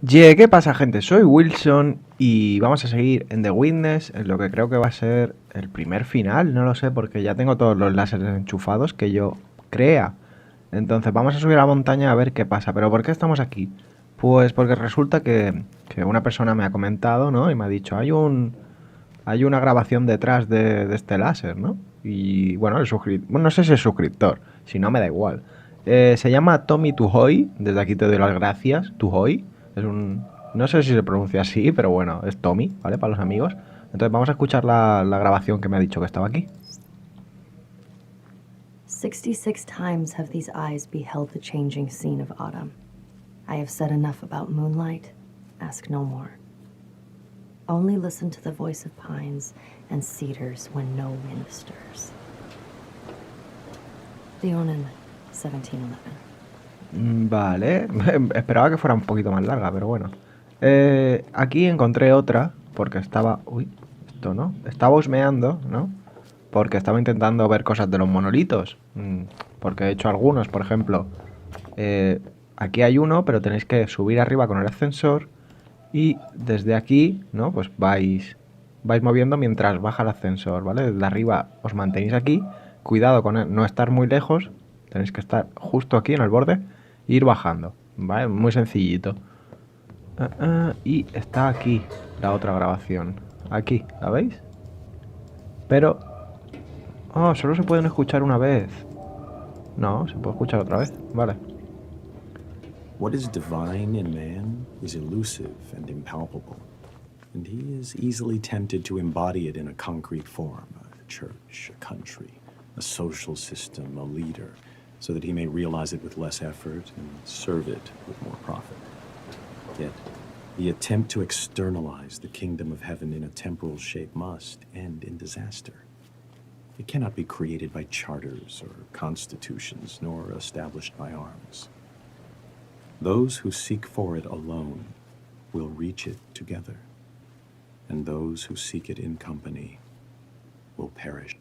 ¿Qué pasa, gente? Soy Wilson y vamos a seguir en The Witness, en lo que creo que va a ser el primer final, no lo sé, porque ya tengo todos los láseres enchufados que yo crea. Entonces vamos a subir a la montaña a ver qué pasa. ¿Pero por qué estamos aquí? Pues porque resulta que una persona me ha comentado, ¿no? Y me ha dicho, hay una grabación detrás de este láser, ¿no? Y bueno, bueno, no sé si es suscriptor, si no me da igual. Se llama Tommy Tuhoy, desde aquí te doy las gracias, Tuhoy. Es un... No sé si se pronuncia así, pero bueno, es Tommy, ¿vale? Para los amigos. Entonces vamos a escuchar la grabación que me ha dicho que estaba aquí. 66 times have these eyes beheld the changing scene of autumn. I have said enough about moonlight. Ask no more. Only listen to the voice of pines and cedars when no wind stirs. Leonin, 1711. Vale, esperaba que fuera un poquito más larga, pero bueno. Aquí encontré otra, porque estaba... Uy, esto no. Estaba husmeando, ¿no? Porque estaba intentando ver cosas de los monolitos. Porque he hecho algunos, por ejemplo. eh, Aquí hay uno, pero tenéis que subir arriba con el ascensor. Y desde aquí, ¿no? Pues vais moviendo mientras baja el ascensor, ¿vale? Desde arriba os mantenéis aquí. Cuidado con no estar muy lejos. Tenéis que estar justo aquí en el borde. E ir bajando, ¿vale? Muy sencillito. Y está aquí la otra grabación. Aquí, ¿la veis? Pero... Oh, solo se pueden escuchar una vez. No, se puede escuchar otra vez. Vale. What is divine in man is elusive and impalpable, and he is easily tempted to embody it in a concrete form, a church, a country, a social system, a leader, so that he may realize it with less effort and serve it with more profit. Yet, the attempt to externalize the kingdom of heaven in a temporal shape must end in disaster. It cannot be created by charters or constitutions, nor established by arms. Those who seek for it alone will reach it together, and those who seek it in company will perish.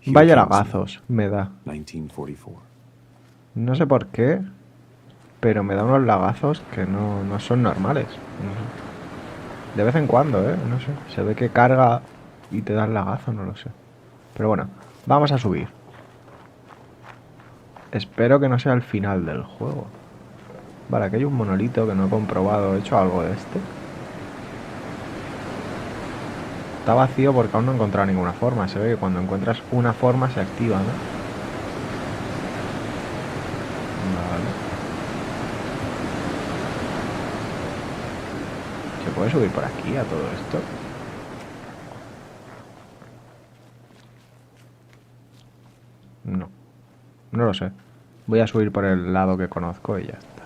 Vaya lagazos, me da. 1944. No sé por qué, pero me da unos lagazos que no son normales. No sé. De vez en cuando, ¿eh? No sé. Se ve que carga y te da el lagazo, no lo sé. Pero bueno, vamos a subir. Espero que no sea el final del juego. Vale, aquí hay un monolito que no he comprobado. ¿He hecho algo de este? Está vacío porque aún no he encontrado ninguna forma. Se ve que cuando encuentras una forma se activa, ¿no? Vale. ¿Se puede subir por aquí a todo esto? No. No lo sé. Voy a subir por el lado que conozco y ya está.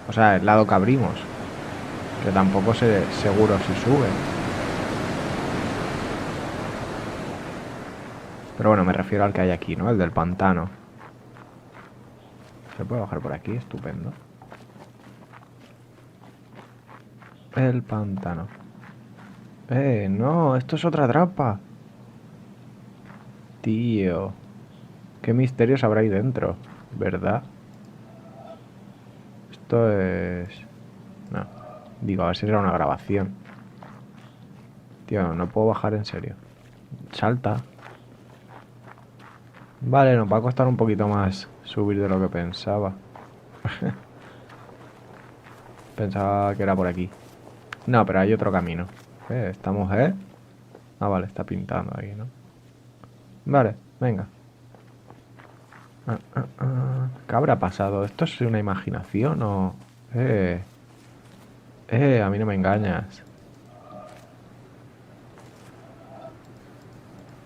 O sea, el lado que abrimos. Que tampoco sé seguro si sube. Pero bueno, me refiero al que hay aquí, ¿no? El del pantano. Se puede bajar por aquí, estupendo. El pantano. No, esto es otra trampa. Tío. ¿Qué misterios habrá ahí dentro? ¿Verdad? Esto es... No. Digo, a ver si será una grabación. Tío, no puedo bajar en serio. Salta. Vale, nos va a costar un poquito más subir de lo que pensaba. Pensaba que era por aquí. No, pero hay otro camino. Esta mujer... Ah, vale, está pintando ahí, ¿no? Vale, venga. ¿Qué habrá pasado? ¿Esto es una imaginación o...? A mí no me engañas.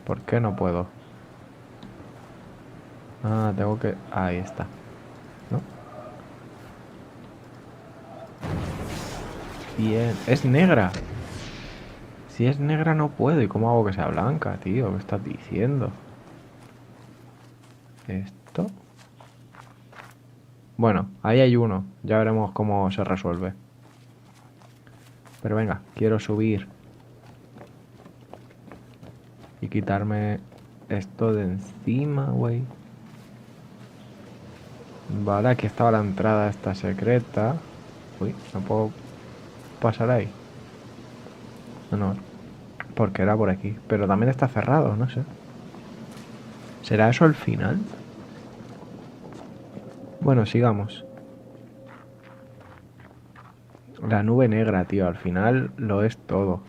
¿Por qué no puedo? Ah, tengo que... Ahí está. ¿No? Bien. ¡Es negra! Si es negra no puedo. ¿Y cómo hago que sea blanca, tío? ¿Qué estás diciendo? ¿Esto? Bueno, ahí hay uno. Ya veremos cómo se resuelve. Pero venga, quiero subir. Y quitarme esto de encima, güey. Vale, aquí estaba la entrada esta secreta. Uy, no puedo pasar ahí. No, porque era por aquí. Pero también está cerrado, no sé. ¿Será eso el final? Bueno, sigamos. La nube negra, tío. Al final lo es todo.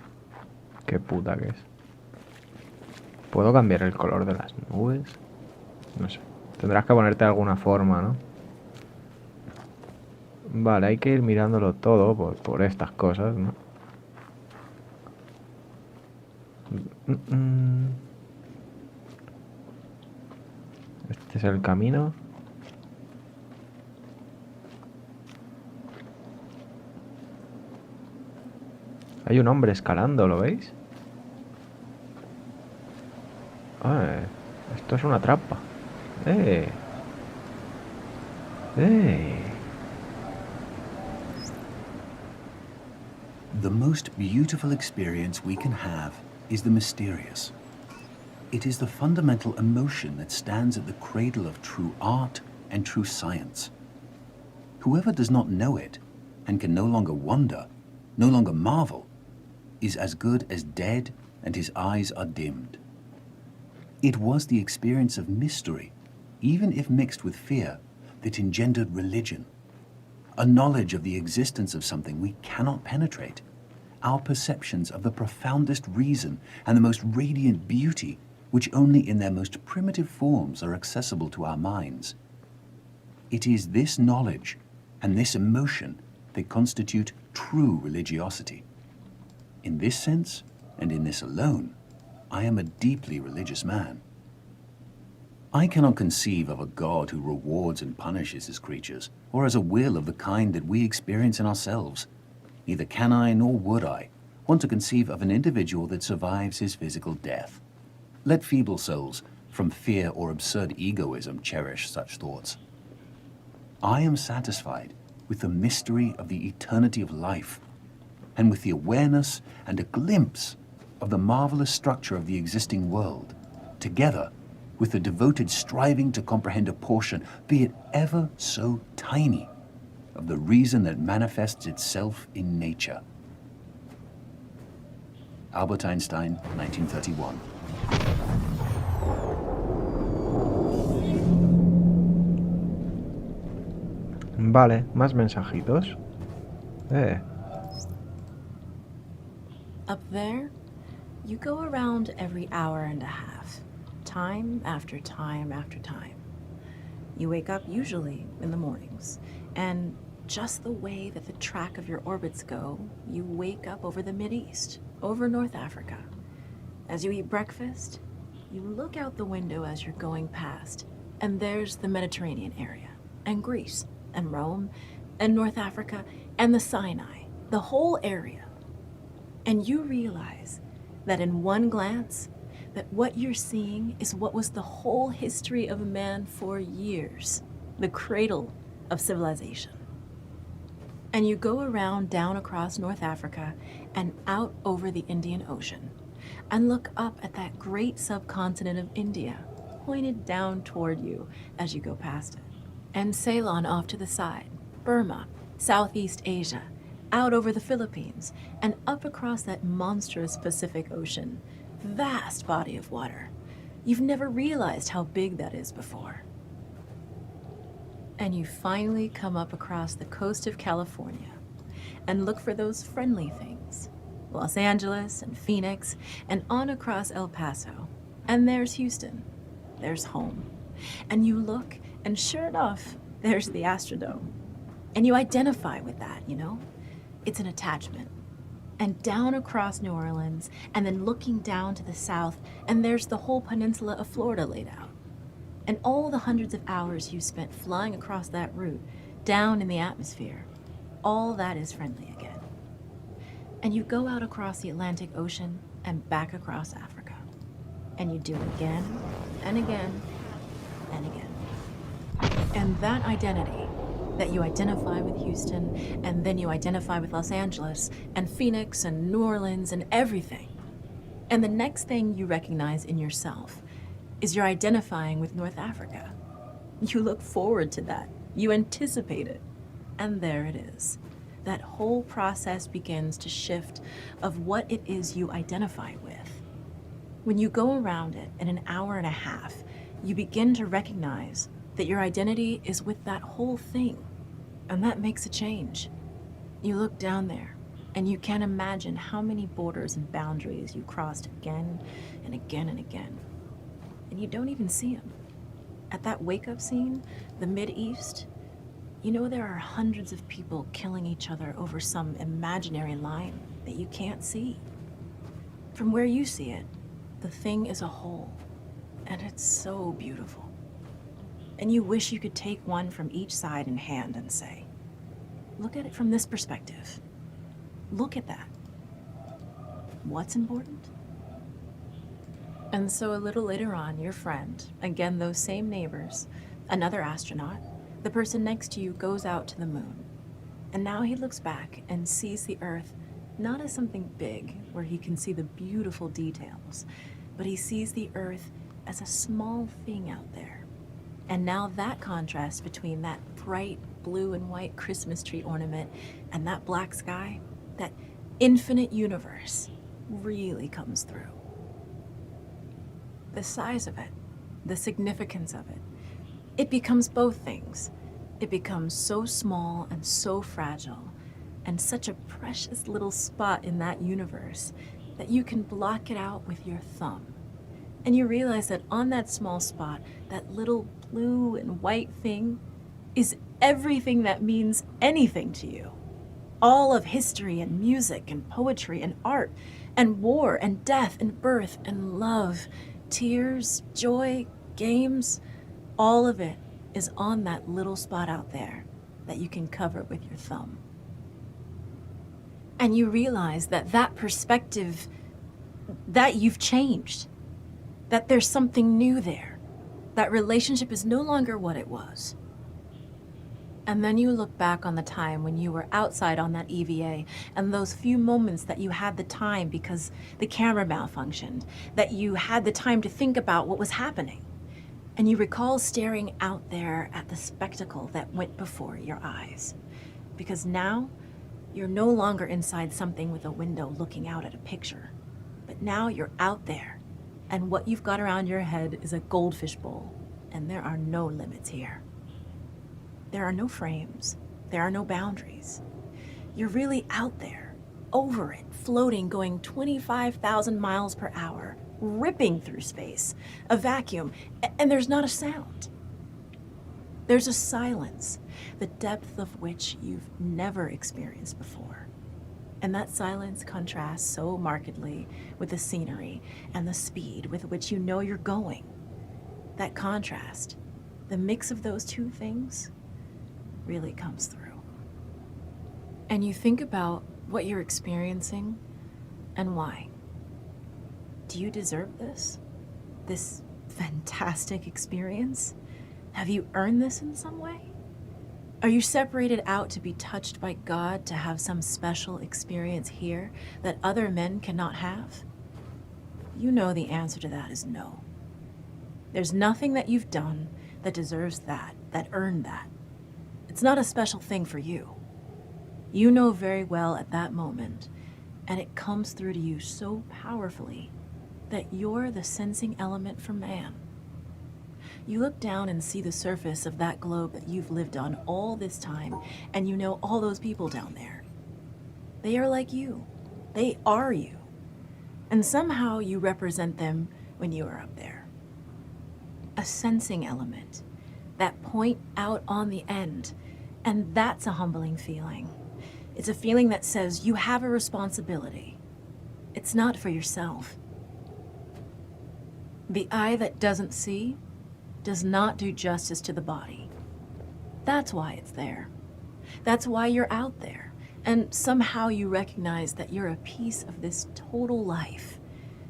Qué puta que es. ¿Puedo cambiar el color de las nubes? No sé. Tendrás que ponerte de alguna forma, ¿no? Vale, hay que ir mirándolo todo por estas cosas, ¿no? Este es el camino. Hay un hombre escalando, ¿lo veis? Ah, esto es una trampa. ¡Eh! ¡Eh! The most beautiful experience we can have is the mysterious. It is the fundamental emotion that stands at the cradle of true art and true science. Whoever does not know it and can no longer wonder, no longer marvel, is as good as dead and his eyes are dimmed. It was the experience of mystery, even if mixed with fear, that engendered religion. A knowledge of the existence of something we cannot penetrate, our perceptions of the profoundest reason and the most radiant beauty, which only in their most primitive forms are accessible to our minds. It is this knowledge and this emotion that constitute true religiosity. In this sense, and in this alone, I am a deeply religious man. I cannot conceive of a God who rewards and punishes his creatures, or has a will of the kind that we experience in ourselves. Neither can I, nor would I, want to conceive of an individual that survives his physical death. Let feeble souls, from fear or absurd egoism, cherish such thoughts. I am satisfied with the mystery of the eternity of life, and with the awareness and a glimpse of the marvelous structure of the existing world, together with the devoted striving to comprehend a portion, be it ever so tiny, of the reason that manifests itself in nature. Albert Einstein, 1931. Vale, más mensajitos. Up there, you go around every hour and a half, time after time after time. You wake up usually in the mornings, and just the way that the track of your orbits go, you wake up over the Mideast, over North Africa. As you eat breakfast, you look out the window as you're going past, and there's the Mediterranean area, and Greece, and Rome, and North Africa, and the Sinai, the whole area. And you realize that in one glance, that what you're seeing is what was the whole history of man for years, the cradle of civilization. And you go around down across North Africa and out over the Indian Ocean and look up at that great subcontinent of India, pointed down toward you as you go past it. And Ceylon off to the side, Burma, Southeast Asia, out over the Philippines, and up across that monstrous Pacific Ocean, vast body of water. You've never realized how big that is before. And you finally come up across the coast of California and look for those friendly things. Los Angeles and Phoenix and on across El Paso. And there's Houston. There's home. And you look, and sure enough, there's the Astrodome. And you identify with that, you know? It's an attachment. And down across New Orleans, and then looking down to the south, and there's the whole peninsula of Florida laid out. And all the hundreds of hours you spent flying across that route, down in the atmosphere, all that is friendly again. And you go out across the Atlantic Ocean and back across Africa. And you do it again, and again, and again. And that identity, that you identify with Houston, and then you identify with Los Angeles, and Phoenix, and New Orleans, and everything. And the next thing you recognize in yourself is you're identifying with North Africa. You look forward to that You anticipate it. And there it is. That whole process begins to shift of what it is you identify with. When you go around it in an hour and a half, you begin to recognize that your identity is with that whole thing. And that makes a change. You look down there, and you can't imagine how many borders and boundaries you crossed again and again and again. And you don't even see them. At that wake-up scene, the Mid-East, you know there are hundreds of people killing each other over some imaginary line that you can't see. From where you see it, the thing is a whole, and it's so beautiful. And you wish you could take one from each side in hand and say, look at it from this perspective. Look at that. What's important? And so a little later on, your friend, again those same neighbors, another astronaut, the person next to you goes out to the moon. And now he looks back and sees the Earth not as something big where he can see the beautiful details, but he sees the Earth as a small thing out there. And now that contrast between that bright blue and white Christmas tree ornament and that black sky, that infinite universe, really comes through. The size of it, the significance of it, it becomes both things. It becomes so small and so fragile, and such a precious little spot in that universe that you can block it out with your thumb. And you realize that on that small spot, that little blue and white thing is everything that means anything to you. All of history and music and poetry and art and war and death and birth and love, tears, joy, games, all of it is on that little spot out there that you can cover with your thumb. And you realize that that perspective, that you've changed, that there's something new there. That relationship is no longer what it was. And then you look back on the time when you were outside on that EVA and those few moments that you had the time because the camera malfunctioned, that you had the time to think about what was happening. And you recall staring out there at the spectacle that went before your eyes. Because now, you're no longer inside something with a window looking out at a picture. But now you're out there, and what you've got around your head is a goldfish bowl, and there are no limits here. There are no frames. There are no boundaries. You're really out there, over it, floating, going 25,000 miles per hour, ripping through space, a vacuum, and there's not a sound. There's a silence, the depth of which you've never experienced before. And that silence contrasts so markedly with the scenery and the speed with which you know you're going. That contrast, the mix of those two things, really comes through. And you think about what you're experiencing and why. Do you deserve this? This fantastic experience? Have you earned this in some way? Are you separated out to be touched by God to have some special experience here that other men cannot have? You know the answer to that is no. There's nothing that you've done that deserves that earned that. It's not a special thing for you. You know very well at that moment, and it comes through to you so powerfully that you're the sensing element for man. You look down and see the surface of that globe that you've lived on all this time, and you know all those people down there. They are like you. They are you. And somehow you represent them when you are up there. A sensing element, that point out on the end, and that's a humbling feeling. It's a feeling that says you have a responsibility. It's not for yourself. The eye that doesn't see does not do justice to the body. That's why it's there. That's why you're out there. And somehow you recognize that you're a piece of this total life.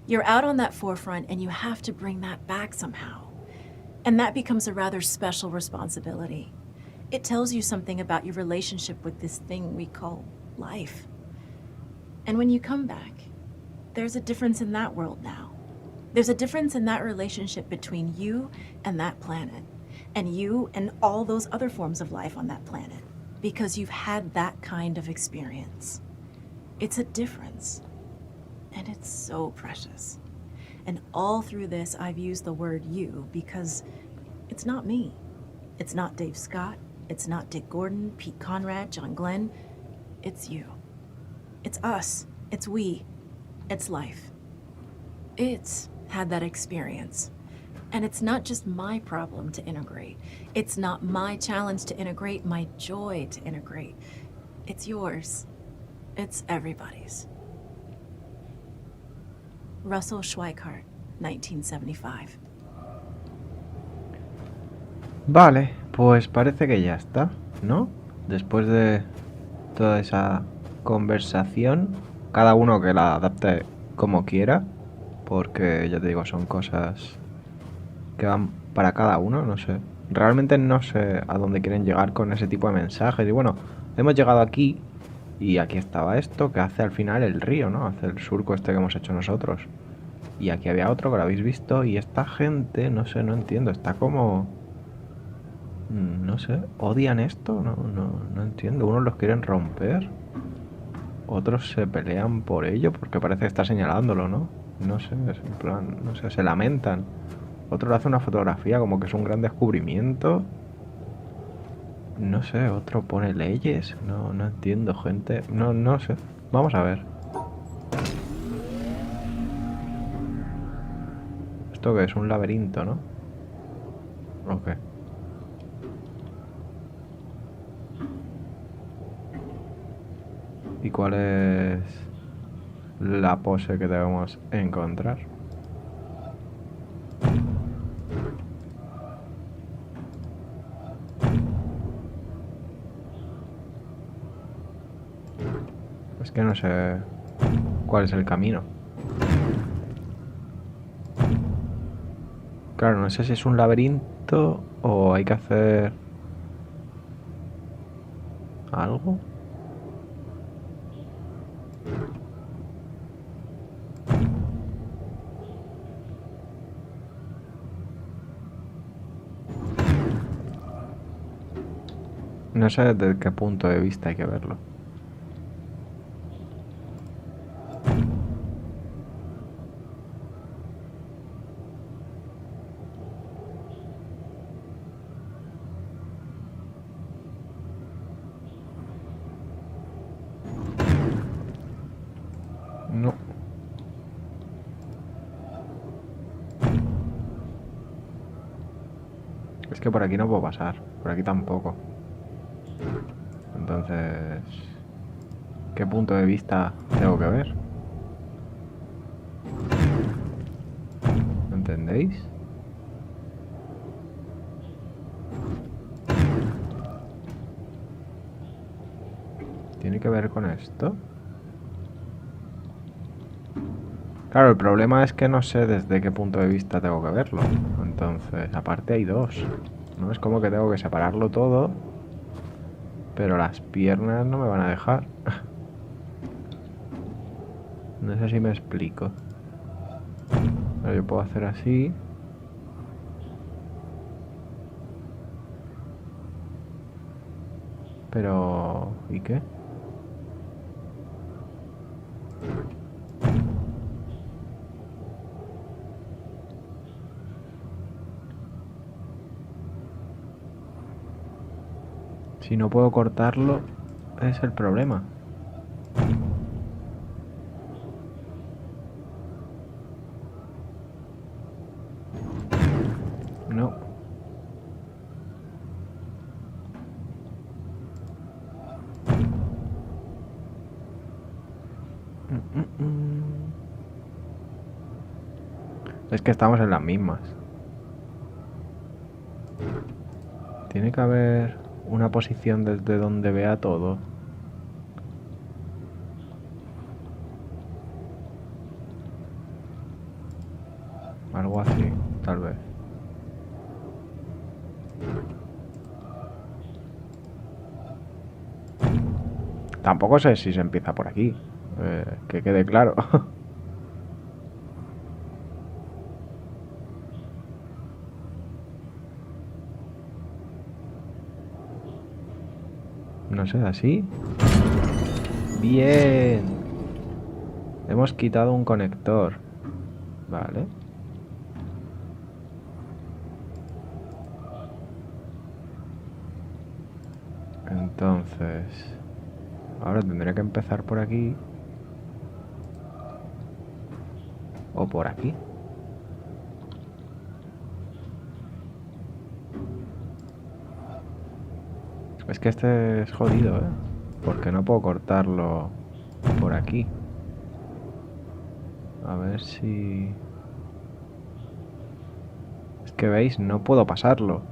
You're out on that forefront and you have to bring that back somehow. And that becomes a rather special responsibility. It tells you something about your relationship with this thing we call life. And when you come back, there's a difference in that world now. There's a difference in that relationship between you and that planet. and you and all those other forms of life on that planet, because you've had that kind of experience. It's a difference, and it's so precious. And all through this, I've used the word you because it's not me. It's not Dave Scott. It's not Dick Gordon, Pete Conrad, John Glenn. It's you. It's us. It's we. It's life. It's had that experience. And it's not just my problem to integrate. It's not my challenge to integrate, my joy to integrate. It's yours. It's everybody's. Russell Schweikart, 1975. Vale, pues parece que ya está, ¿no? Después de toda esa conversación, cada uno que la adapte como quiera, porque ya te digo, son cosas que van para cada uno, no sé. Realmente no sé a dónde quieren llegar con ese tipo de mensajes. Y bueno, hemos llegado aquí y aquí estaba esto que hace al final el río, ¿no? Hace el surco este que hemos hecho nosotros. Y aquí había otro que lo habéis visto y esta gente, no sé, no entiendo, está como... No sé, ¿odian esto? No entiendo. Unos los quieren romper, otros se pelean por ello porque parece que está señalándolo, ¿no? No sé, es en plan, no sé, se lamentan. Otro le hace una fotografía como que es un gran descubrimiento. No sé, otro pone leyes. No entiendo, gente. No sé. Vamos a ver. ¿Esto qué es? Un laberinto, ¿no? Ok. ¿Y cuál es la pose que debemos encontrar? Es que no sé cuál es el camino. Claro, no sé si es un laberinto o hay que hacer algo. No sé desde qué punto de vista hay que verlo. No. Es que por aquí no puedo pasar. Por aquí tampoco. Entonces... ¿qué punto de vista tengo que ver? ¿Entendéis? ¿Tiene que ver con esto? Claro, el problema es que no sé desde qué punto de vista tengo que verlo. Entonces, aparte hay dos. No es como que tengo que separarlo todo, pero las piernas no me van a dejar. No sé si me explico. Pero yo puedo hacer así. Pero... ¿y qué? Si no puedo cortarlo, es el problema. No. Es que estamos en las mismas. Tiene que haber una posición desde donde vea todo. Algo así, tal vez. Tampoco sé si se empieza por aquí. Que quede claro. No sé, así. Bien. Hemos quitado un conector. Vale. Entonces... ahora tendría que empezar por aquí. O por aquí. Es que este es jodido, ¿eh? Porque no puedo cortarlo por aquí. A ver si... es que veis, no puedo pasarlo.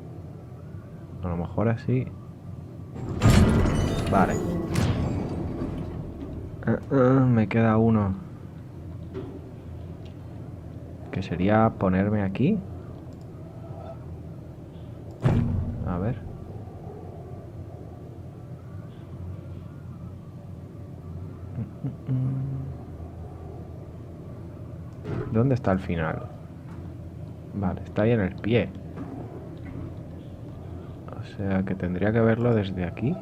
A lo mejor así. Vale. Me queda uno. Que sería ponerme aquí. A ver. ¿Dónde está el final? Vale, está ahí en el pie. O sea que tendría que verlo desde aquí.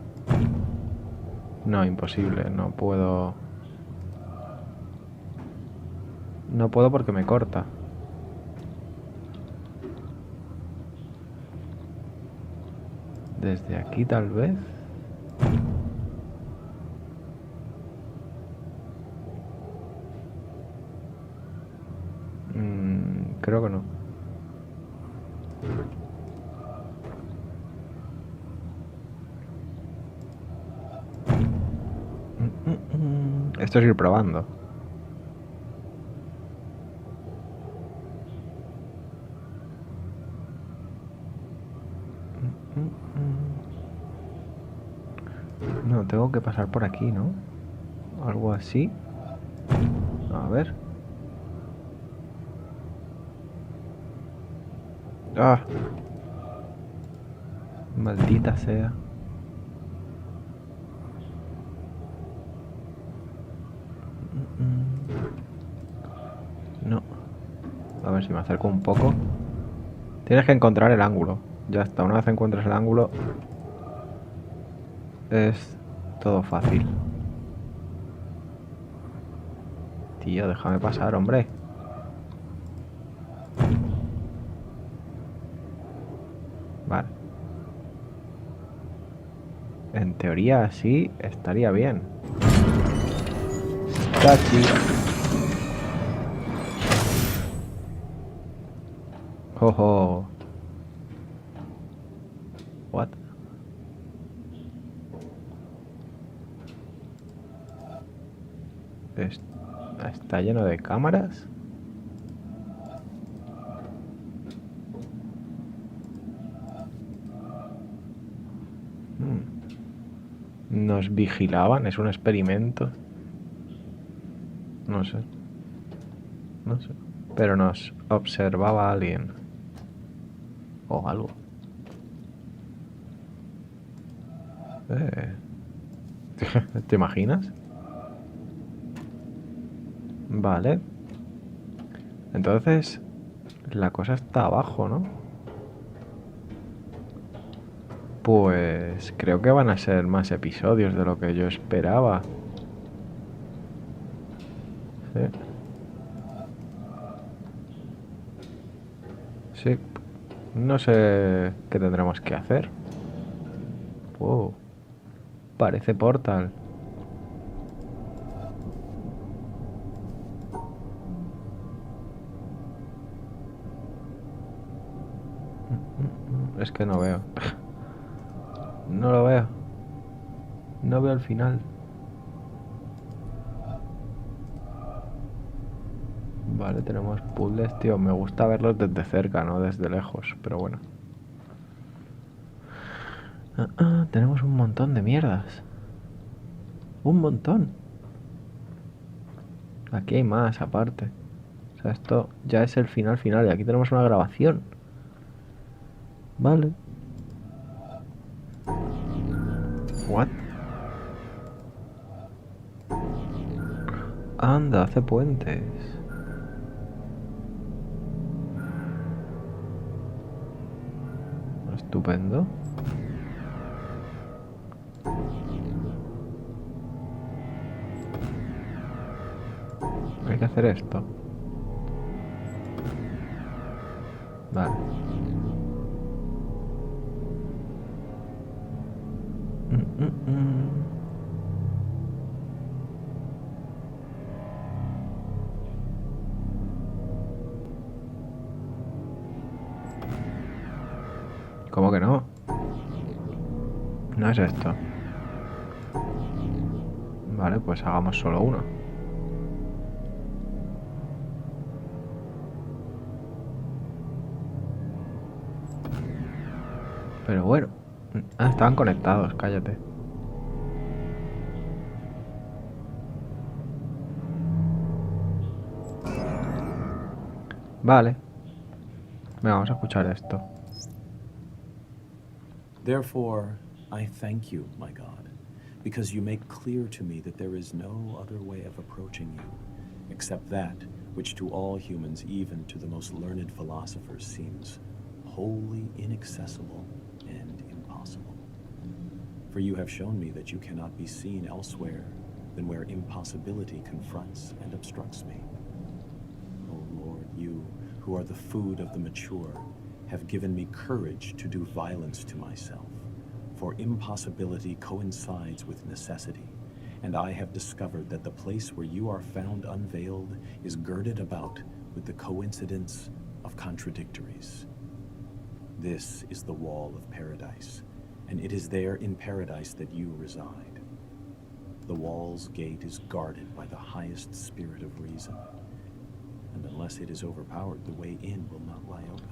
No, imposible. No puedo... no puedo porque me corta. Desde aquí tal vez. Creo que no. Esto es ir probando. No, tengo que pasar por aquí, ¿no? Algo así. A ver. ¡Ah! Maldita sea. No. A ver si me acerco un poco. Tienes que encontrar el ángulo. Ya está, una vez encuentres el ángulo es todo fácil. Tío, déjame pasar, hombre. Vale. En teoría así estaría bien. Está aquí. Jojo. What? Está lleno de cámaras. Nos vigilaban, es un experimento. No sé. No sé. Pero nos observaba alguien. O algo. ¿Te imaginas? Vale. Entonces, la cosa está abajo, ¿no? Pues creo que van a ser más episodios de lo que yo esperaba. Sí. Sí. No sé qué tendremos que hacer. Wow. Parece Portal. Es que no veo. No lo veo. No veo el final. Vale, tenemos puzzles, tío. Me gusta verlos desde cerca, no desde lejos. Pero bueno. Tenemos un montón de mierdas. Un montón. Aquí hay más aparte. O sea, esto ya es el final final. Y aquí tenemos una grabación. Vale. What? Anda, hace puentes. Estupendo. Hay que hacer esto. Vale. Mm, mm, mm. ¿Cómo que no? No es esto. Vale, pues hagamos solo uno. Pero bueno. Ah, estaban conectados, cállate. Vale. Venga, vamos a escuchar esto. Therefore, I thank you, my God, because you make clear to me that there is no other way of approaching you, except that which to all humans, even to the most learned philosophers, seems wholly inaccessible and impossible. For you have shown me that you cannot be seen elsewhere than where impossibility confronts and obstructs me. O Lord, you, who are the food of the mature, have given me courage to do violence to myself, for impossibility coincides with necessity, and I have discovered that the place where you are found unveiled is girded about with the coincidence of contradictories. This is the wall of paradise, and it is there in paradise that you reside. The wall's gate is guarded by the highest spirit of reason, and unless it is overpowered, the way in will not lie open.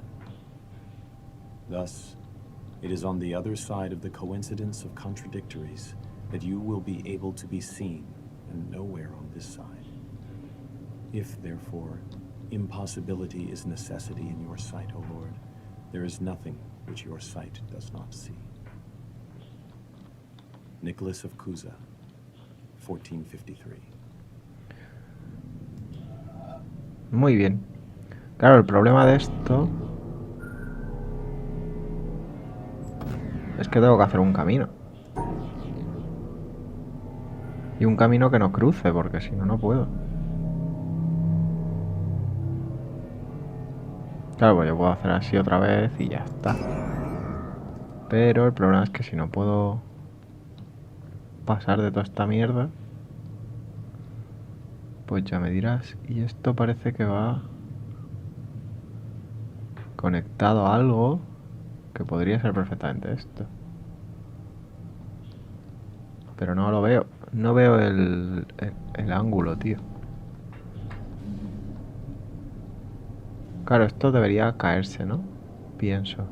Thus, it is on the other side of the coincidence of contradictories that you will be able to be seen, and nowhere on this side. If, therefore, impossibility is necessity in your sight, O Lord, there is nothing which your sight does not see. Nicholas of Cusa, 1453. Muy bien. Claro, el problema de esto es que tengo que hacer un camino. Y un camino que no cruce, porque si no, no puedo. Claro, pues yo puedo hacer así otra vez y ya está. Pero el problema es que si no puedo pasar de toda esta mierda, pues ya me dirás. Y esto parece que va conectado a algo que podría ser perfectamente esto. Pero no lo veo. No veo el ángulo, tío. Claro, esto debería caerse, ¿no? Pienso.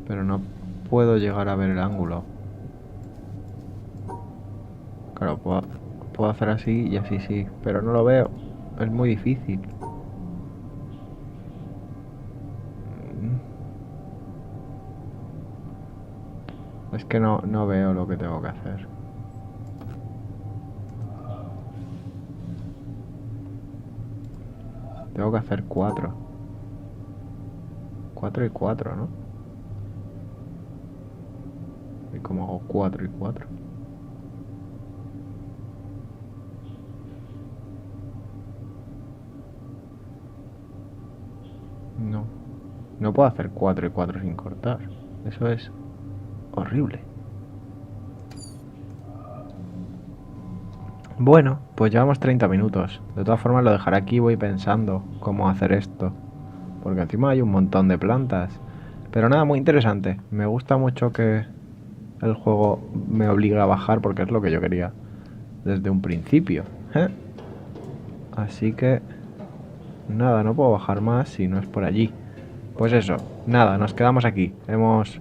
Pero no puedo llegar a ver el ángulo. Claro, puedo hacer así y así sí. Pero no lo veo. Es muy difícil. Es que no veo lo que tengo que hacer. Tengo que hacer 4. 4 y 4, ¿no? ¿Y cómo hago 4 y 4? No. No puedo hacer 4 y 4 sin cortar. Eso es horrible. Bueno, pues llevamos 30 minutos. De todas formas lo dejaré aquí, voy pensando cómo hacer esto. Porque encima hay un montón de plantas. Pero nada, muy interesante. Me gusta mucho que el juego me obligue a bajar porque es lo que yo quería desde un principio. Así que nada, no puedo bajar más si no es por allí. Pues eso, nada, nos quedamos aquí. Hemos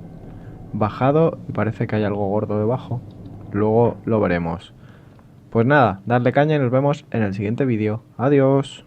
bajado y parece que hay algo gordo debajo. Luego lo veremos. Pues nada, dadle caña y nos vemos en el siguiente vídeo. Adiós.